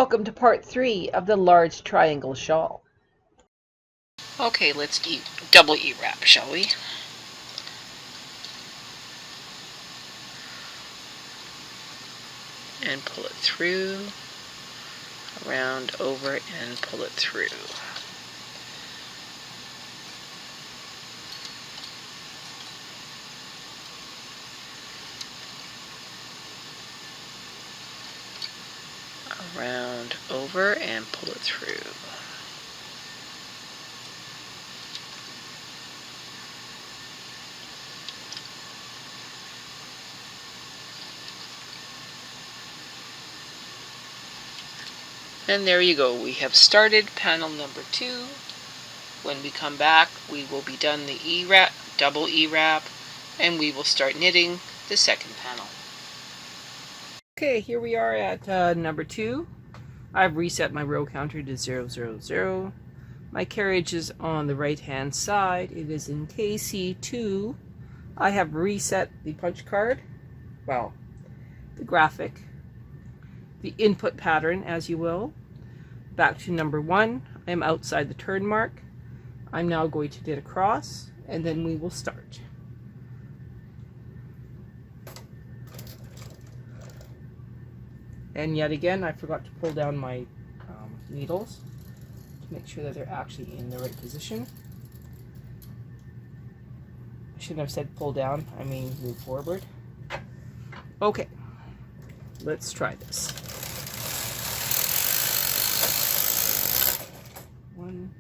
Welcome to part 3 of the large triangle shawl. Okay, let's double E-wrap, shall we? And pull it through, around, over, and pull it through. Around, over, and pull it through. And there you go. We have started panel number 2. When we come back, we will be done the E-wrap, double E-wrap, and we will start knitting the second panel. Okay, here we are at number 2. I've reset my row counter to 000. My carriage is on the right hand side. It is in KC2. I have reset the punch card, well, the graphic, the input pattern, as you will. Back to number 1. I am outside the turn mark. I'm now going to knit across, and then we will start. And yet again, I forgot to pull down my needles to make sure that they're actually in the right position. I shouldn't have said pull down, I mean move forward. Okay, let's try this. 1.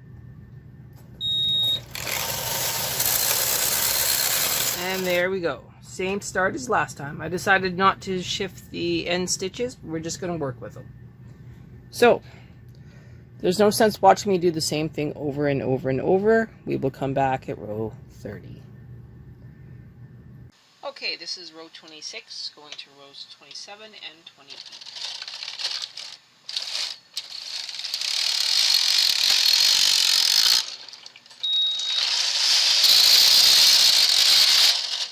And there we go. Same start as last time. I decided not to shift the end stitches. We're just going to work with them. So, there's no sense watching me do the same thing over and over and over. We will come back at row 30. Okay, this is row 26, going to rows 27 and 28.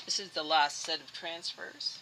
This is the last set of transfers.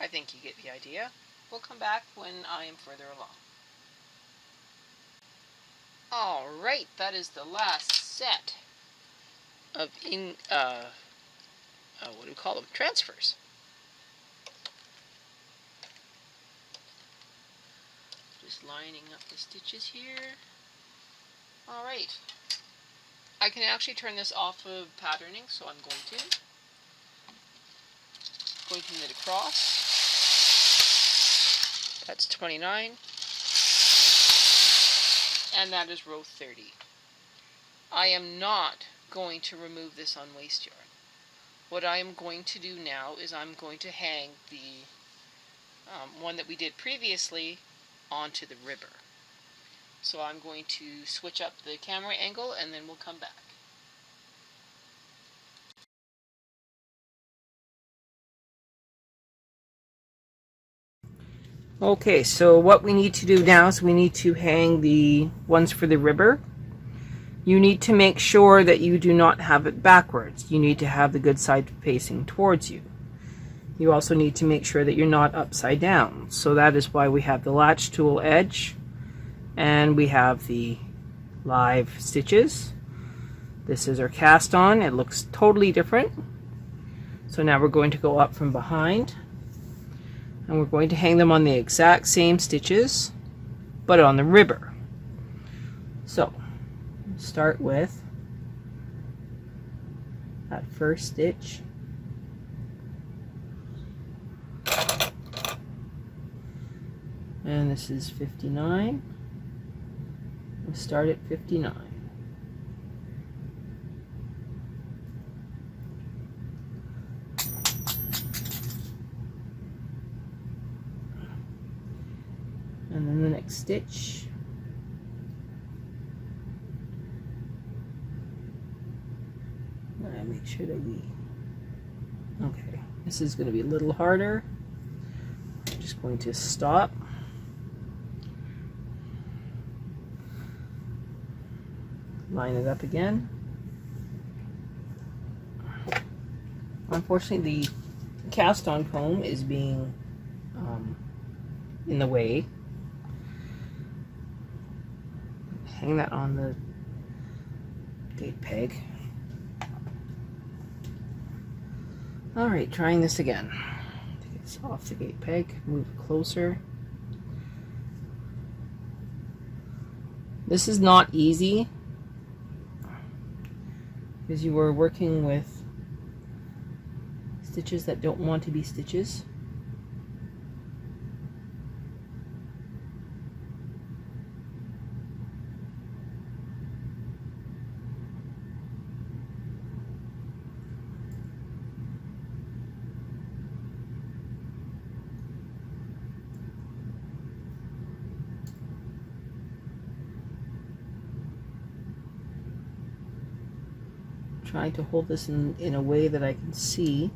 I think you get the idea. We'll come back when I am further along. Alright, that is the last set of what do we call them? Transfers. Just lining up the stitches here. Alright. I can actually turn this off of patterning, so I'm going to knit across. That's 29. And that is row 30. I am not going to remove this on waste yarn. What I am going to do now is I'm going to hang the one that we did previously onto the ribber. So I'm going to switch up the camera angle and then we'll come back. Okay, so what we need to do now is we need to hang the ones for the ribber. You need to make sure that you do not have it backwards. You need to have the good side facing towards you. You also need to make sure that you're not upside down. So that is why we have the latch tool edge and we have the live stitches. This is our cast on. It looks totally different. So now we're going to go up from behind. And we're going to hang them on the exact same stitches, but on the ribber. So, start with that first stitch. And this is 59. We'll start at 59. and then the next stitch. Make sure that we, okay, this is going to be a little harder. I'm just going to stop. Line it up again. Unfortunately, the cast on comb is being in the way. Hang that on the gate peg. Alright, trying this again. Take this off the gate peg, move it closer. This is not easy because you are working with stitches that don't want to be stitches. Trying to hold this in a way that I can see.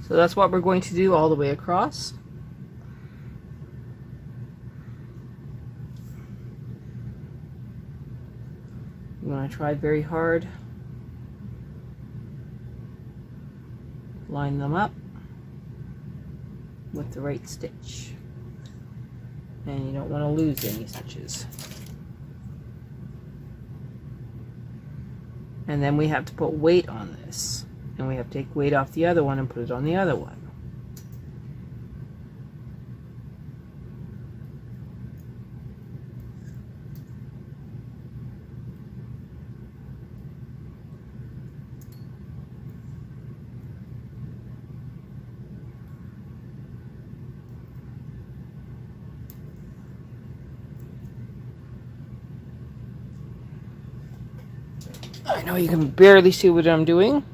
So that's what we're going to do all the way across. You want to try very hard. Line them up with the right stitch. And you don't want to lose any stitches. And then we have to put weight on this. And we have to take weight off the other one and put it on the other one. I know you can barely see what I'm doing,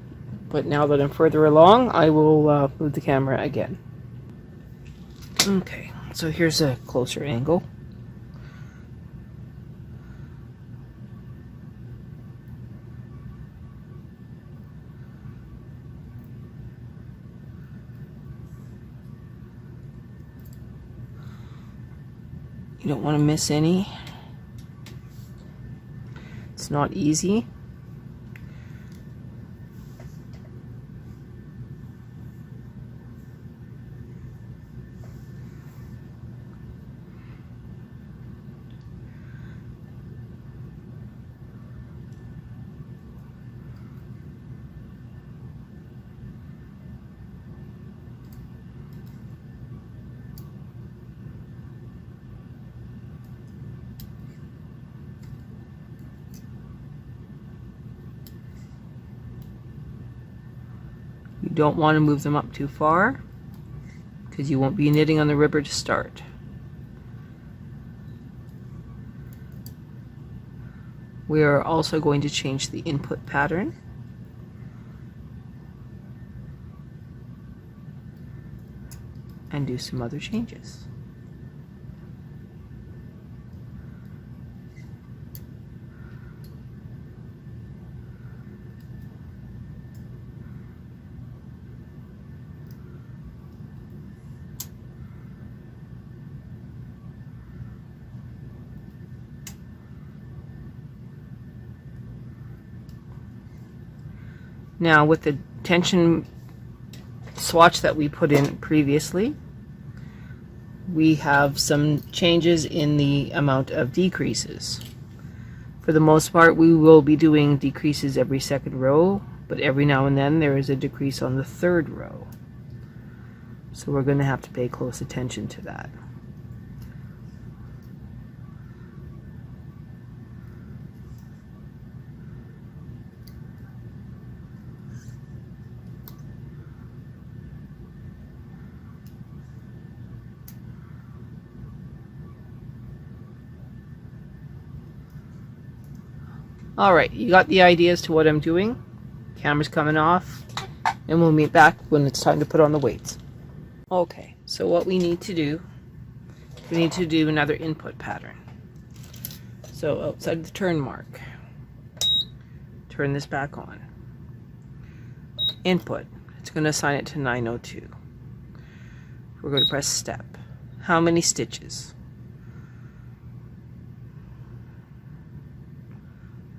but now that I'm further along, I will move the camera again. Okay, so here's a closer angle. You don't want to miss any. It's not easy. You don't want to move them up too far because you won't be knitting on the ribber to start. We are also going to change the input pattern. And do some other changes. Now with the tension swatch that we put in previously, we have some changes in the amount of decreases. For the most part, we will be doing decreases every second row, but every now and then there is a decrease on the third row. So we're going to have to pay close attention to that. Alright, you got the idea as to what I'm doing. Camera's coming off, and we'll meet back when it's time to put on the weights. Okay, so what we need to do another input pattern. So outside the turn mark, turn this back on. Input, it's going to assign it to 902. We're going to press step. How many stitches?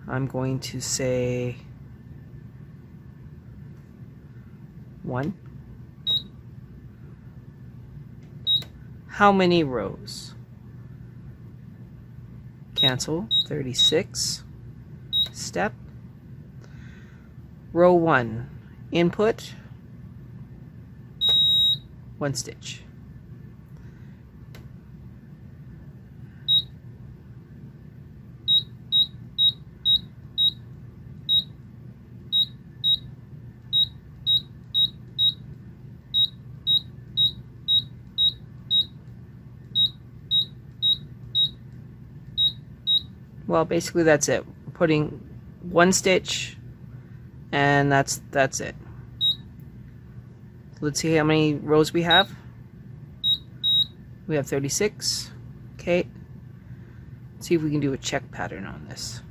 I'm going to say 1. How many rows? Cancel, 36. Step. Row 1, input, 1 stitch. Well, basically that's it. We're putting 1 stitch, and that's it. Let's see how many rows we have. We have 36. Okay. Let's see if we can do a check pattern on this.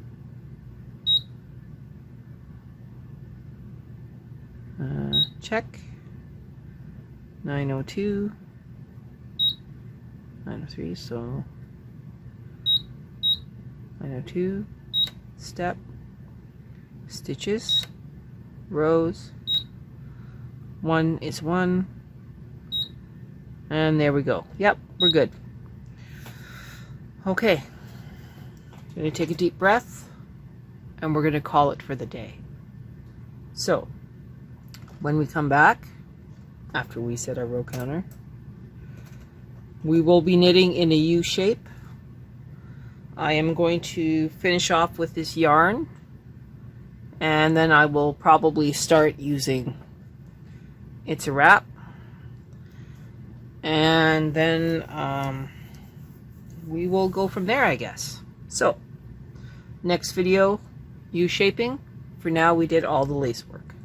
Check. 902. 903, so 902, step, stitches, rows, 1 is 1, and there we go. Yep, we're good. Okay, I'm going to take a deep breath, and we're going to call it for the day. So, when we come back, after we set our row counter, we will be knitting in a U shape. I am going to finish off with this yarn, and then I will probably start using It's a Wrap, and then we will go from there, I guess. So next video, U-shaping. For now we did all the lace work.